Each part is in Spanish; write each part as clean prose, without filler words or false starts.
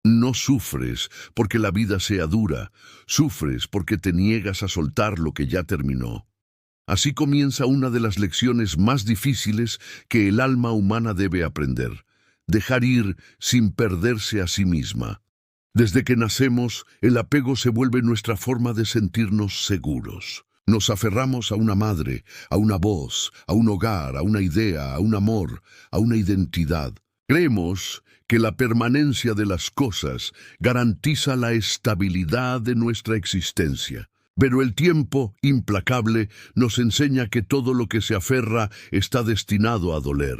No sufres porque la vida sea dura, sufres porque te niegas a soltar lo que ya terminó. Así comienza una de las lecciones más difíciles que el alma humana debe aprender: dejar ir sin perderse a sí misma. Desde que nacemos, el apego se vuelve nuestra forma de sentirnos seguros. Nos aferramos a una madre, a una voz, a un hogar, a una idea, a un amor, a una identidad. Creemos que la permanencia de las cosas garantiza la estabilidad de nuestra existencia. Pero el tiempo, implacable, nos enseña que todo lo que se aferra está destinado a doler.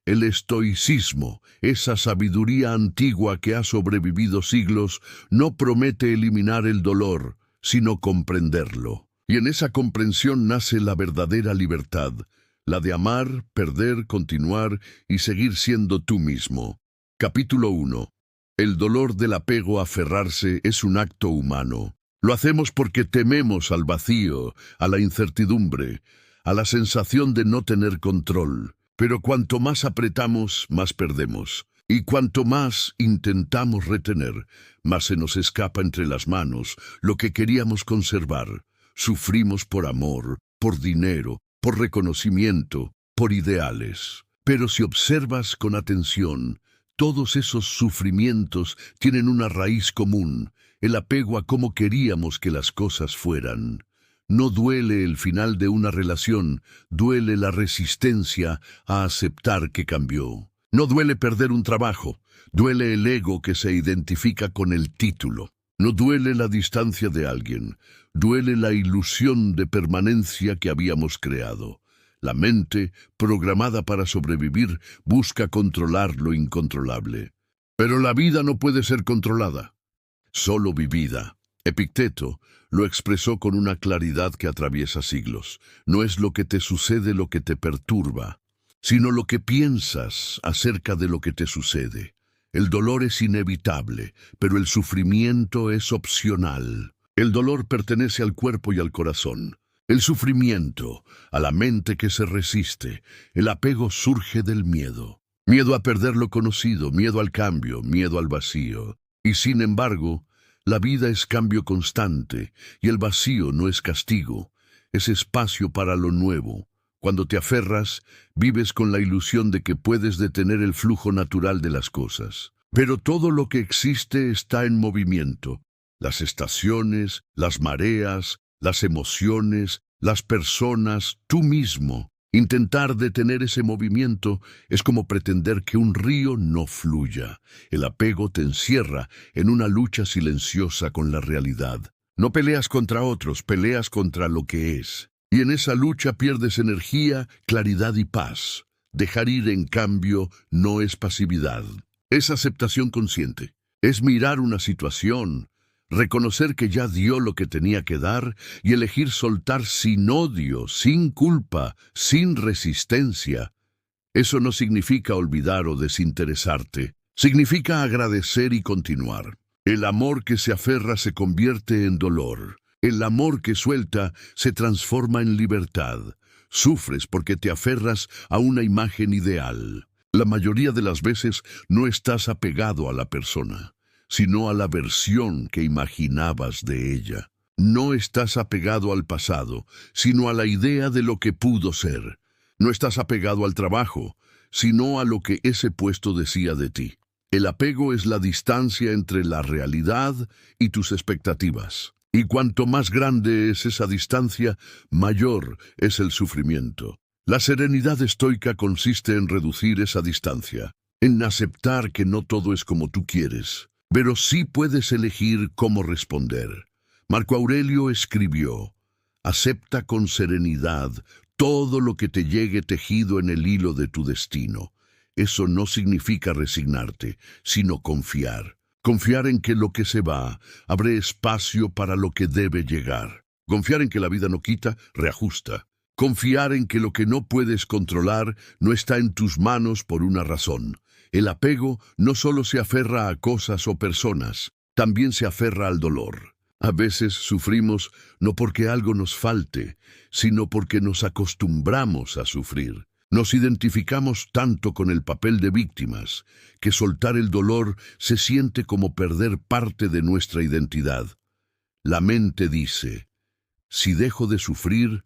El estoicismo, esa sabiduría antigua que ha sobrevivido siglos, no promete eliminar el dolor, sino comprenderlo. Y en esa comprensión nace la verdadera libertad, la de amar, perder, continuar y seguir siendo tú mismo. Capítulo 1. El dolor del apego a aferrarse es un acto humano. Lo hacemos porque tememos al vacío, a la incertidumbre, a la sensación de no tener control. Pero cuanto más apretamos, más perdemos. Y cuanto más intentamos retener, más se nos escapa entre las manos lo que queríamos conservar. Sufrimos por amor, por dinero, por reconocimiento, por ideales. Pero si observas con atención, todos esos sufrimientos tienen una raíz común: el apego a cómo queríamos que las cosas fueran. No duele el final de una relación, duele la resistencia a aceptar que cambió. No duele perder un trabajo, duele el ego que se identifica con el título. No duele la distancia de alguien, duele la ilusión de permanencia que habíamos creado. La mente, programada para sobrevivir, busca controlar lo incontrolable. Pero la vida no puede ser controlada, solo vivida. Epicteto lo expresó con una claridad que atraviesa siglos. No es lo que te sucede lo que te perturba, sino lo que piensas acerca de lo que te sucede. El dolor es inevitable, pero el sufrimiento es opcional. El dolor pertenece al cuerpo y al corazón. El sufrimiento, a la mente que se resiste. El apego surge del miedo. Miedo a perder lo conocido, miedo al cambio, miedo al vacío. Y sin embargo, la vida es cambio constante, y el vacío no es castigo, es espacio para lo nuevo. Cuando te aferras, vives con la ilusión de que puedes detener el flujo natural de las cosas. Pero todo lo que existe está en movimiento. Las estaciones, las mareas, las emociones, las personas, tú mismo. Intentar detener ese movimiento es como pretender que un río no fluya. El apego te encierra en una lucha silenciosa con la realidad. No peleas contra otros, peleas contra lo que es. Y en esa lucha pierdes energía, claridad y paz. Dejar ir, en cambio, no es pasividad. Es aceptación consciente. Es mirar una situación, reconocer que ya dio lo que tenía que dar y elegir soltar sin odio, sin culpa, sin resistencia. Eso no significa olvidar o desinteresarte. Significa agradecer y continuar. El amor que se aferra se convierte en dolor. El amor que suelta se transforma en libertad. Sufres porque te aferras a una imagen ideal. La mayoría de las veces no estás apegado a la persona, sino a la versión que imaginabas de ella. No estás apegado al pasado, sino a la idea de lo que pudo ser. No estás apegado al trabajo, sino a lo que ese puesto decía de ti. El apego es la distancia entre la realidad y tus expectativas. Y cuanto más grande es esa distancia, mayor es el sufrimiento. La serenidad estoica consiste en reducir esa distancia, en aceptar que no todo es como tú quieres, pero sí puedes elegir cómo responder. Marco Aurelio escribió: acepta con serenidad todo lo que te llegue tejido en el hilo de tu destino. Eso no significa resignarte, sino confiar. Confiar en que lo que se va abre espacio para lo que debe llegar. Confiar en que la vida no quita, reajusta. Confiar en que lo que no puedes controlar no está en tus manos por una razón. El apego no solo se aferra a cosas o personas, también se aferra al dolor. A veces sufrimos no porque algo nos falte, sino porque nos acostumbramos a sufrir. Nos identificamos tanto con el papel de víctimas que soltar el dolor se siente como perder parte de nuestra identidad. La mente dice, si dejo de sufrir,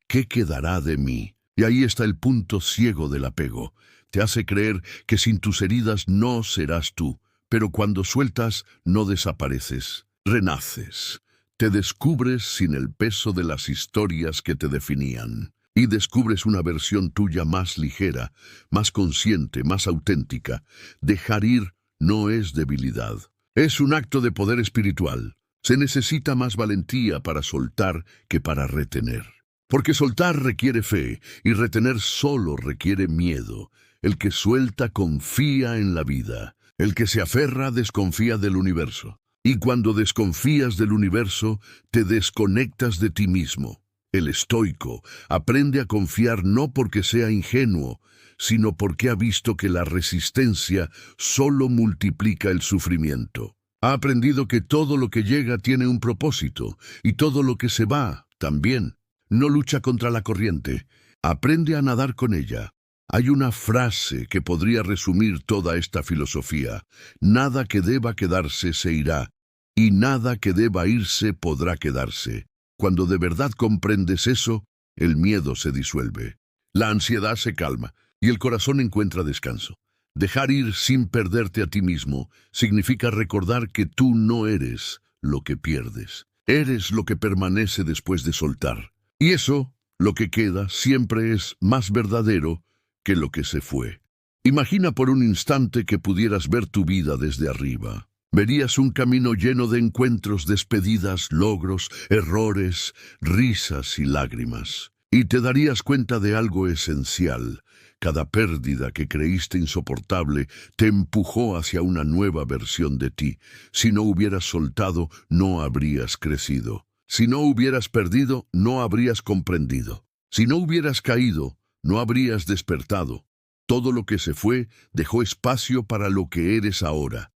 ¿qué quedará de mí? Y ahí está el punto ciego del apego. Te hace creer que sin tus heridas no serás tú, pero cuando sueltas no desapareces, renaces. Te descubres sin el peso de las historias que te definían. Y descubres una versión tuya más ligera, más consciente, más auténtica. Dejar ir no es debilidad. Es un acto de poder espiritual. Se necesita más valentía para soltar que para retener. Porque soltar requiere fe y retener solo requiere miedo. El que suelta confía en la vida. El que se aferra desconfía del universo. Y cuando desconfías del universo, te desconectas de ti mismo. El estoico aprende a confiar no porque sea ingenuo, sino porque ha visto que la resistencia solo multiplica el sufrimiento. Ha aprendido que todo lo que llega tiene un propósito, y todo lo que se va también. No lucha contra la corriente, aprende a nadar con ella. Hay una frase que podría resumir toda esta filosofía. Nada que deba quedarse se irá, y nada que deba irse podrá quedarse. Cuando de verdad comprendes eso, el miedo se disuelve, la ansiedad se calma y el corazón encuentra descanso. Dejar ir sin perderte a ti mismo significa recordar que tú no eres lo que pierdes. Eres lo que permanece después de soltar. Y eso, lo que queda, siempre es más verdadero que lo que se fue. Imagina por un instante que pudieras ver tu vida desde arriba. Verías un camino lleno de encuentros, despedidas, logros, errores, risas y lágrimas. Y te darías cuenta de algo esencial. Cada pérdida que creíste insoportable te empujó hacia una nueva versión de ti. Si no hubieras soltado, no habrías crecido. Si no hubieras perdido, no habrías comprendido. Si no hubieras caído, no habrías despertado. Todo lo que se fue dejó espacio para lo que eres ahora.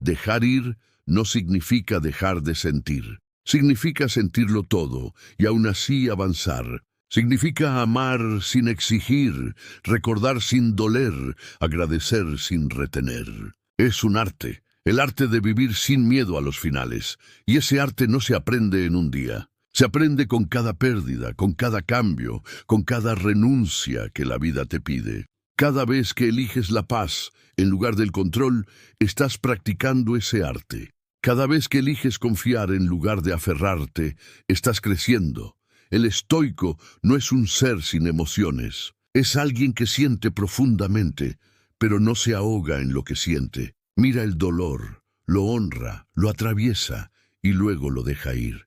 Dejar ir no significa dejar de sentir. Significa sentirlo todo y aún así avanzar. Significa amar sin exigir, recordar sin doler, agradecer sin retener. Es un arte, el arte de vivir sin miedo a los finales. Y ese arte no se aprende en un día. Se aprende con cada pérdida, con cada cambio, con cada renuncia que la vida te pide. Cada vez que eliges la paz en lugar del control, estás practicando ese arte. Cada vez que eliges confiar en lugar de aferrarte, estás creciendo. El estoico no es un ser sin emociones. Es alguien que siente profundamente, pero no se ahoga en lo que siente. Mira el dolor, lo honra, lo atraviesa y luego lo deja ir.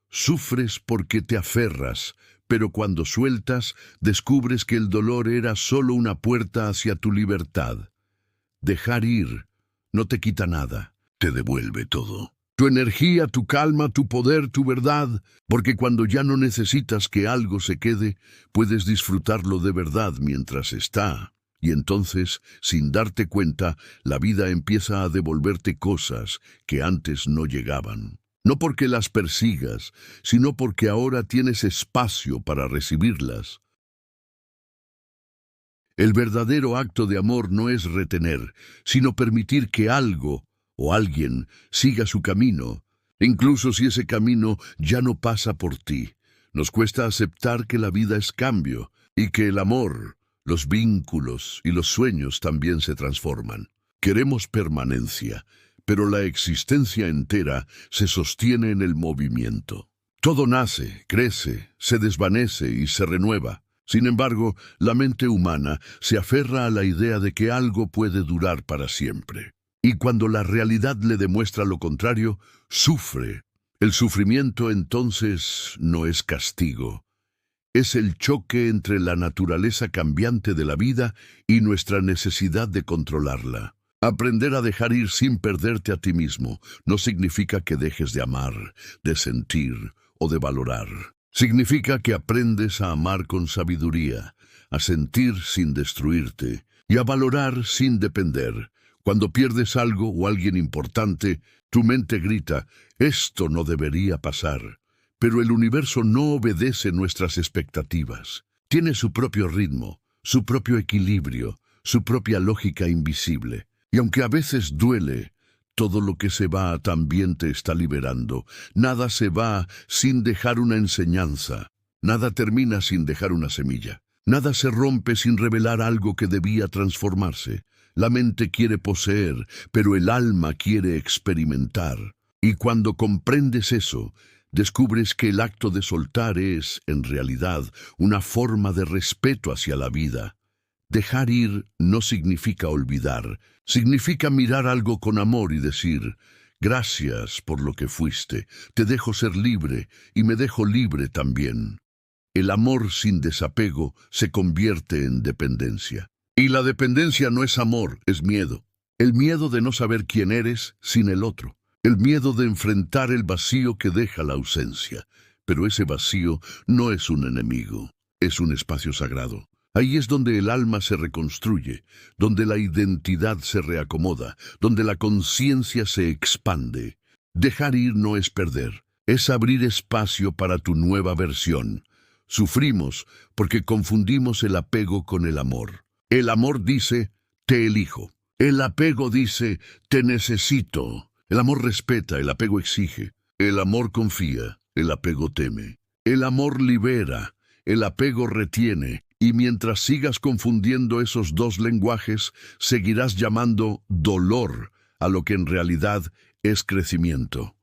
Sufres porque te aferras, pero cuando sueltas, descubres que el dolor era solo una puerta hacia tu libertad. Dejar ir no te quita nada, te devuelve todo. Tu energía, tu calma, tu poder, tu verdad, porque cuando ya no necesitas que algo se quede, puedes disfrutarlo de verdad mientras está. Y entonces, sin darte cuenta, la vida empieza a devolverte cosas que antes no llegaban. No porque las persigas, sino porque ahora tienes espacio para recibirlas. El verdadero acto de amor no es retener, sino permitir que algo o alguien siga su camino, incluso si ese camino ya no pasa por ti. Nos cuesta aceptar que la vida es cambio y que el amor, los vínculos y los sueños también se transforman. Queremos permanencia, pero la existencia entera se sostiene en el movimiento. Todo nace, crece, se desvanece y se renueva. Sin embargo, la mente humana se aferra a la idea de que algo puede durar para siempre. Y cuando la realidad le demuestra lo contrario, sufre. El sufrimiento entonces no es castigo. Es el choque entre la naturaleza cambiante de la vida y nuestra necesidad de controlarla. Aprender a dejar ir sin perderte a ti mismo no significa que dejes de amar, de sentir o de valorar. Significa que aprendes a amar con sabiduría, a sentir sin destruirte y a valorar sin depender. Cuando pierdes algo o alguien importante, tu mente grita, esto no debería pasar. Pero el universo no obedece nuestras expectativas. Tiene su propio ritmo. su propio equilibrio, su propia lógica invisible. Y aunque a veces duele, todo lo que se va también te está liberando. Nada se va sin dejar una enseñanza. Nada termina sin dejar una semilla. Nada se rompe sin revelar algo que debía transformarse. La mente quiere poseer, pero el alma quiere experimentar. Y cuando comprendes eso, descubres que el acto de soltar es, en realidad, una forma de respeto hacia la vida. Dejar ir no significa olvidar, significa mirar algo con amor y decir, gracias por lo que fuiste, te dejo ser libre y me dejo libre también. El amor sin desapego se convierte en dependencia. Y la dependencia no es amor, es miedo. El miedo de no saber quién eres sin el otro. El miedo de enfrentar el vacío que deja la ausencia. Pero ese vacío no es un enemigo, es un espacio sagrado. Ahí es donde el alma se reconstruye, donde la identidad se reacomoda, donde la conciencia se expande. Dejar ir no es perder, es abrir espacio para tu nueva versión. Sufrimos porque confundimos el apego con el amor. El amor dice, te elijo. El apego dice, te necesito. El amor respeta, el apego exige. El amor confía, el apego teme. El amor libera, el apego retiene. Y mientras sigas confundiendo esos dos lenguajes, seguirás llamando dolor a lo que en realidad es crecimiento.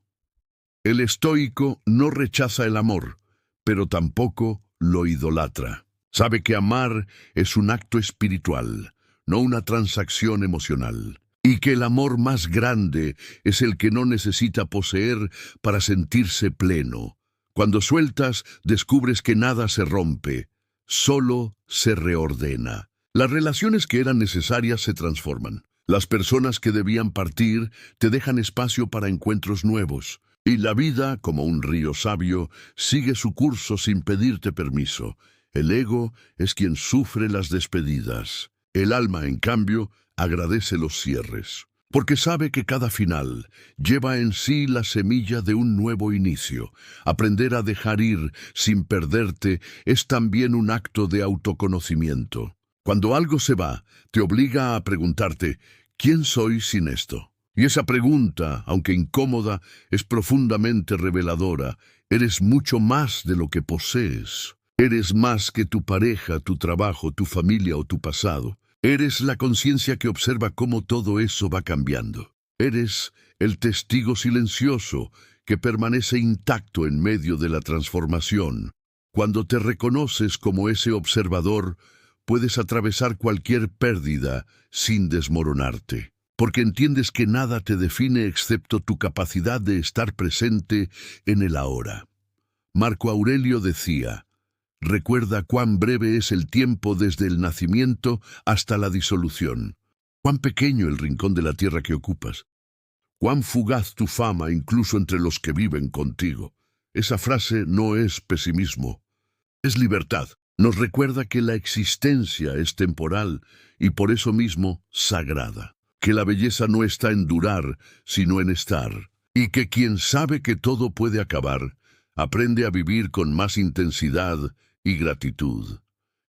El estoico no rechaza el amor, pero tampoco lo idolatra. Sabe que amar es un acto espiritual, no una transacción emocional. Y que el amor más grande es el que no necesita poseer para sentirse pleno. Cuando sueltas, descubres que nada se rompe. Solo se reordena. Las relaciones que eran necesarias se transforman. Las personas que debían partir te dejan espacio para encuentros nuevos. Y la vida, como un río sabio, sigue su curso sin pedirte permiso. El ego es quien sufre las despedidas. El alma, en cambio, agradece los cierres. Porque sabe que cada final lleva en sí la semilla de un nuevo inicio. Aprender a dejar ir sin perderte es también un acto de autoconocimiento. Cuando algo se va, te obliga a preguntarte, ¿quién soy sin esto? Y esa pregunta, aunque incómoda, es profundamente reveladora. Eres mucho más de lo que posees. Eres más que tu pareja, tu trabajo, tu familia o tu pasado. Eres la conciencia que observa cómo todo eso va cambiando. Eres el testigo silencioso que permanece intacto en medio de la transformación. Cuando te reconoces como ese observador, puedes atravesar cualquier pérdida sin desmoronarte, porque entiendes que nada te define excepto tu capacidad de estar presente en el ahora. Marco Aurelio decía, recuerda cuán breve es el tiempo desde el nacimiento hasta la disolución. Cuán pequeño el rincón de la tierra que ocupas. Cuán fugaz tu fama incluso entre los que viven contigo. Esa frase no es pesimismo, es libertad. Nos recuerda que la existencia es temporal y por eso mismo sagrada. Que la belleza no está en durar, sino en estar. Y que quien sabe que todo puede acabar, aprende a vivir con más intensidad y gratitud.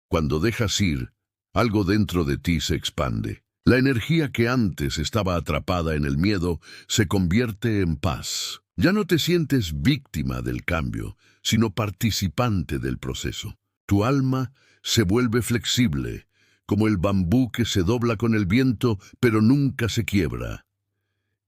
Cuando dejas ir, algo dentro de ti se expande. La energía que antes estaba atrapada en el miedo se convierte en paz. Ya no te sientes víctima del cambio, sino participante del proceso. Tu alma se vuelve flexible, como el bambú que se dobla con el viento, pero nunca se quiebra.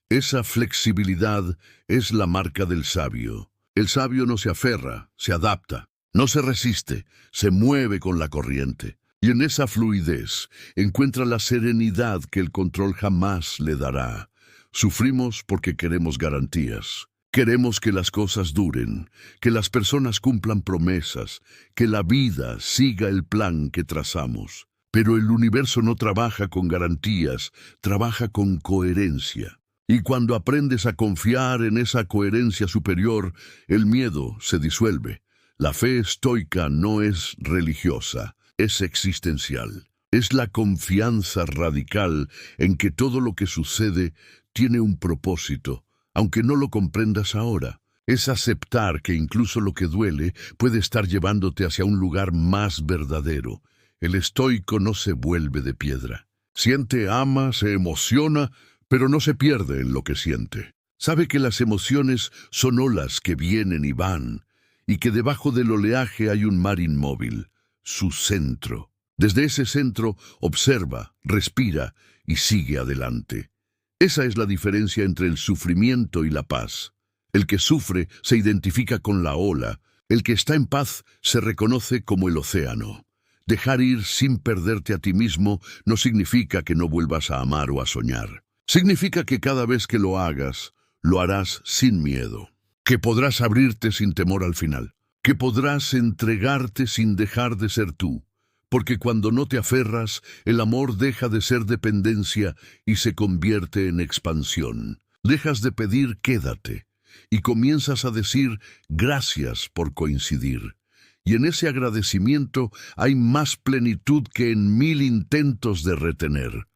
Esa flexibilidad es la marca del sabio. El sabio no se aferra, se adapta. No se resiste, se mueve con la corriente. Y en esa fluidez encuentra la serenidad que el control jamás le dará. Sufrimos porque queremos garantías. Queremos que las cosas duren, que las personas cumplan promesas, que la vida siga el plan que trazamos. Pero el universo no trabaja con garantías, trabaja con coherencia. Y cuando aprendes a confiar en esa coherencia superior, el miedo se disuelve. La fe estoica no es religiosa, es existencial. Es la confianza radical en que todo lo que sucede tiene un propósito, aunque no lo comprendas ahora. Es aceptar que incluso lo que duele puede estar llevándote hacia un lugar más verdadero. El estoico no se vuelve de piedra. Siente, ama, se emociona, pero no se pierde en lo que siente. Sabe que las emociones son olas que vienen y van, y que debajo del oleaje hay un mar inmóvil, su centro. Desde ese centro observa, respira y sigue adelante. Esa es la diferencia entre el sufrimiento y la paz. El que sufre se identifica con la ola, el que está en paz se reconoce como el océano. Dejar ir sin perderte a ti mismo no significa que no vuelvas a amar o a soñar. Significa que cada vez que lo hagas, lo harás sin miedo. Que podrás abrirte sin temor al final. Que podrás entregarte sin dejar de ser tú. Porque cuando no te aferras, el amor deja de ser dependencia y se convierte en expansión. Dejas de pedir quédate y comienzas a decir gracias por coincidir. Y en ese agradecimiento hay más plenitud que en 1000 intentos de retener.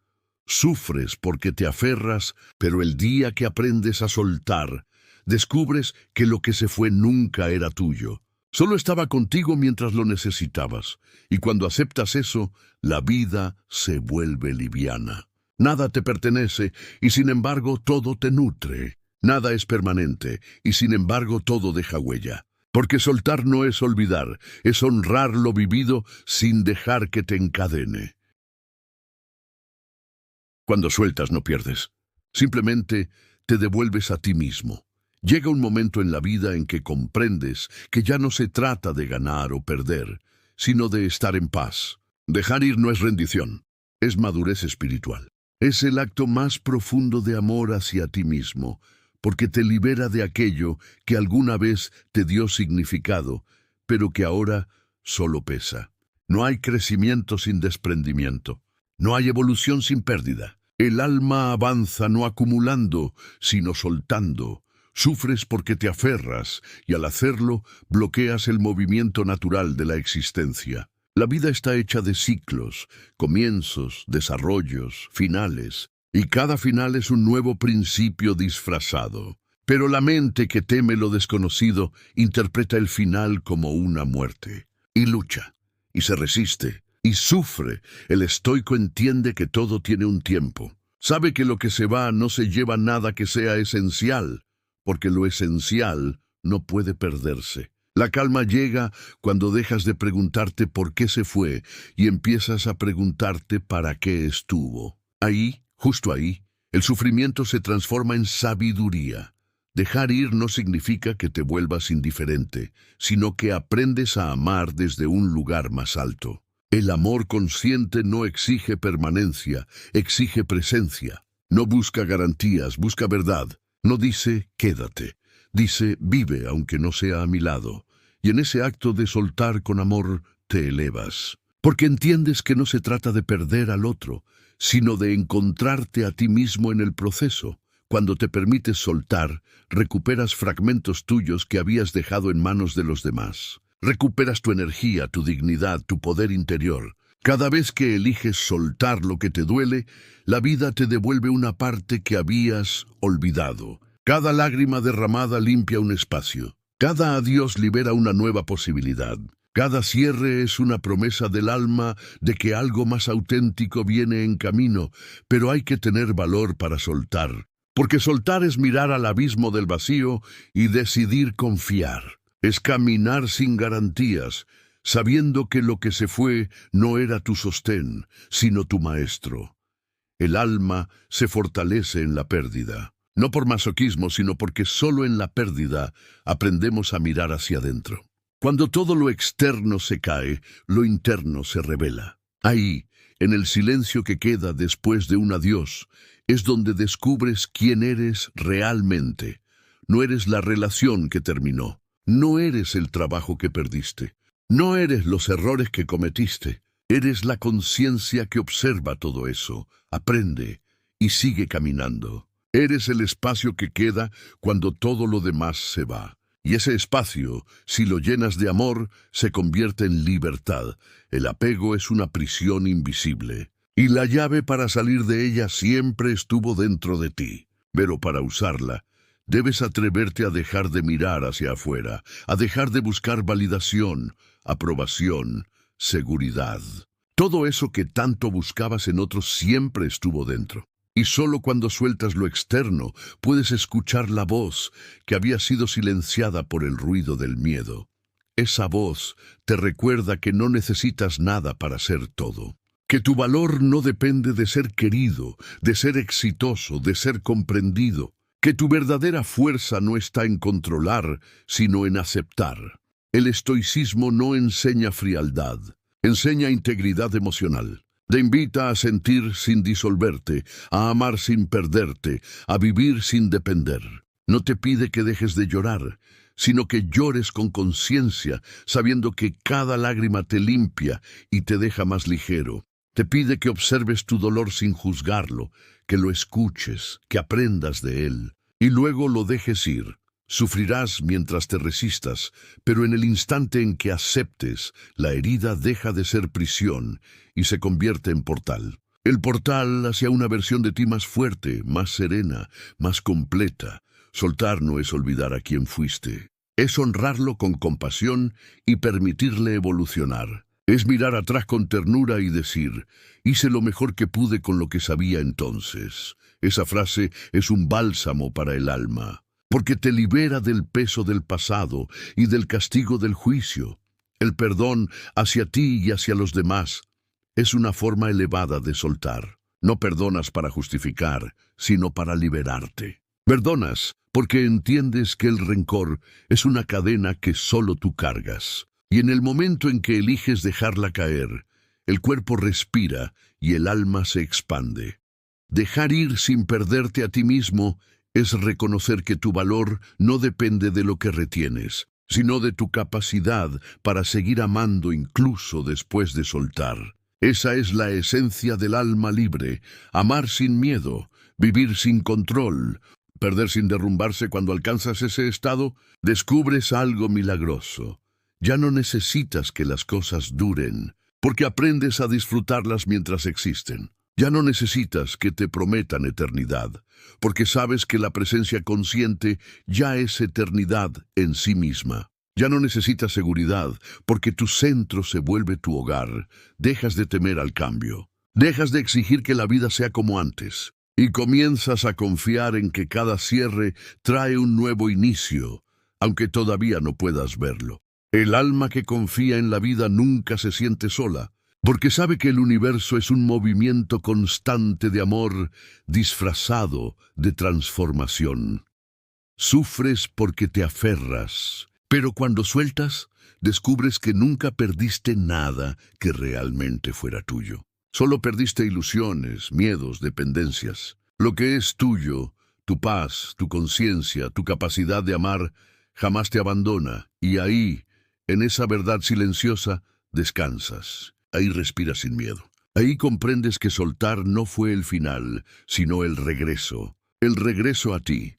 Sufres porque te aferras, pero el día que aprendes a soltar, descubres que lo que se fue nunca era tuyo. Solo estaba contigo mientras lo necesitabas, y cuando aceptas eso, la vida se vuelve liviana. Nada te pertenece, y sin embargo todo te nutre. Nada es permanente, y sin embargo todo deja huella. Porque soltar no es olvidar, es honrar lo vivido sin dejar que te encadene. Cuando sueltas no pierdes, simplemente te devuelves a ti mismo. Llega un momento en la vida en que comprendes que ya no se trata de ganar o perder, sino de estar en paz. Dejar ir no es rendición, es madurez espiritual. Es el acto más profundo de amor hacia ti mismo, porque te libera de aquello que alguna vez te dio significado, pero que ahora solo pesa. No hay crecimiento sin desprendimiento. No hay evolución sin pérdida. El alma avanza no acumulando, sino soltando. Sufres porque te aferras, y al hacerlo, bloqueas el movimiento natural de la existencia. La vida está hecha de ciclos, comienzos, desarrollos, finales, y cada final es un nuevo principio disfrazado. Pero la mente que teme lo desconocido interpreta el final como una muerte, y lucha, y se resiste, y sufre. El estoico entiende que todo tiene un tiempo. Sabe que lo que se va no se lleva nada que sea esencial, porque lo esencial no puede perderse. La calma llega cuando dejas de preguntarte por qué se fue y empiezas a preguntarte para qué estuvo. Ahí, justo ahí, el sufrimiento se transforma en sabiduría. Dejar ir no significa que te vuelvas indiferente, sino que aprendes a amar desde un lugar más alto. El amor consciente no exige permanencia, exige presencia. No busca garantías, busca verdad. No dice quédate, dice vive aunque no sea a mi lado. Y en ese acto de soltar con amor te elevas. Porque entiendes que no se trata de perder al otro, sino de encontrarte a ti mismo en el proceso. Cuando te permites soltar, recuperas fragmentos tuyos que habías dejado en manos de los demás. Recuperas tu energía, tu dignidad, tu poder interior. Cada vez que eliges soltar lo que te duele, la vida te devuelve una parte que habías olvidado. Cada lágrima derramada limpia un espacio. Cada adiós libera una nueva posibilidad. Cada cierre es una promesa del alma de que algo más auténtico viene en camino, pero hay que tener valor para soltar. Porque soltar es mirar al abismo del vacío y decidir confiar. Es caminar sin garantías, sabiendo que lo que se fue no era tu sostén, sino tu maestro. El alma se fortalece en la pérdida, no por masoquismo, sino porque solo en la pérdida aprendemos a mirar hacia adentro. Cuando todo lo externo se cae, lo interno se revela. Ahí, en el silencio que queda después de un adiós, es donde descubres quién eres realmente. No eres la relación que terminó, no eres el trabajo que perdiste. No eres los errores que cometiste, eres la conciencia que observa todo eso, aprende y sigue caminando. Eres el espacio que queda cuando todo lo demás se va. Y ese espacio, si lo llenas de amor, se convierte en libertad. El apego es una prisión invisible. Y la llave para salir de ella siempre estuvo dentro de ti. Pero para usarla, debes atreverte a dejar de mirar hacia afuera, a dejar de buscar validación, aprobación, seguridad. Todo eso que tanto buscabas en otros siempre estuvo dentro. Y solo cuando sueltas lo externo puedes escuchar la voz que había sido silenciada por el ruido del miedo. Esa voz te recuerda que no necesitas nada para ser todo. Que tu valor no depende de ser querido, de ser exitoso, de ser comprendido. Que tu verdadera fuerza no está en controlar, sino en aceptar. El estoicismo no enseña frialdad, enseña integridad emocional. Te invita a sentir sin disolverte, a amar sin perderte, a vivir sin depender. No te pide que dejes de llorar, sino que llores con conciencia, sabiendo que cada lágrima te limpia y te deja más ligero. Te pide que observes tu dolor sin juzgarlo, que lo escuches, que aprendas de él, y luego lo dejes ir. Sufrirás mientras te resistas, pero en el instante en que aceptes, la herida deja de ser prisión y se convierte en portal. El portal hacia una versión de ti más fuerte, más serena, más completa. Soltar no es olvidar a quien fuiste. Es honrarlo con compasión y permitirle evolucionar. Es mirar atrás con ternura y decir, hice lo mejor que pude con lo que sabía entonces. Esa frase es un bálsamo para el alma, porque te libera del peso del pasado y del castigo del juicio. El perdón hacia ti y hacia los demás es una forma elevada de soltar. No perdonas para justificar, sino para liberarte. Perdonas porque entiendes que el rencor es una cadena que solo tú cargas. Y en el momento en que eliges dejarla caer, el cuerpo respira y el alma se expande. Dejar ir sin perderte a ti mismo es reconocer que tu valor no depende de lo que retienes, sino de tu capacidad para seguir amando incluso después de soltar. Esa es la esencia del alma libre, amar sin miedo, vivir sin control, perder sin derrumbarse. Cuando alcanzas ese estado, descubres algo milagroso. Ya no necesitas que las cosas duren, porque aprendes a disfrutarlas mientras existen. Ya no necesitas que te prometan eternidad, porque sabes que la presencia consciente ya es eternidad en sí misma. Ya no necesitas seguridad, porque tu centro se vuelve tu hogar. Dejas de temer al cambio. Dejas de exigir que la vida sea como antes. Y comienzas a confiar en que cada cierre trae un nuevo inicio, aunque todavía no puedas verlo. El alma que confía en la vida nunca se siente sola, porque sabe que el universo es un movimiento constante de amor disfrazado de transformación. Sufres porque te aferras, pero cuando sueltas, descubres que nunca perdiste nada que realmente fuera tuyo. Solo perdiste ilusiones, miedos, dependencias. Lo que es tuyo, tu paz, tu conciencia, tu capacidad de amar, jamás te abandona, y ahí, en esa verdad silenciosa, descansas. Ahí respiras sin miedo. Ahí comprendes que soltar no fue el final, sino el regreso a ti.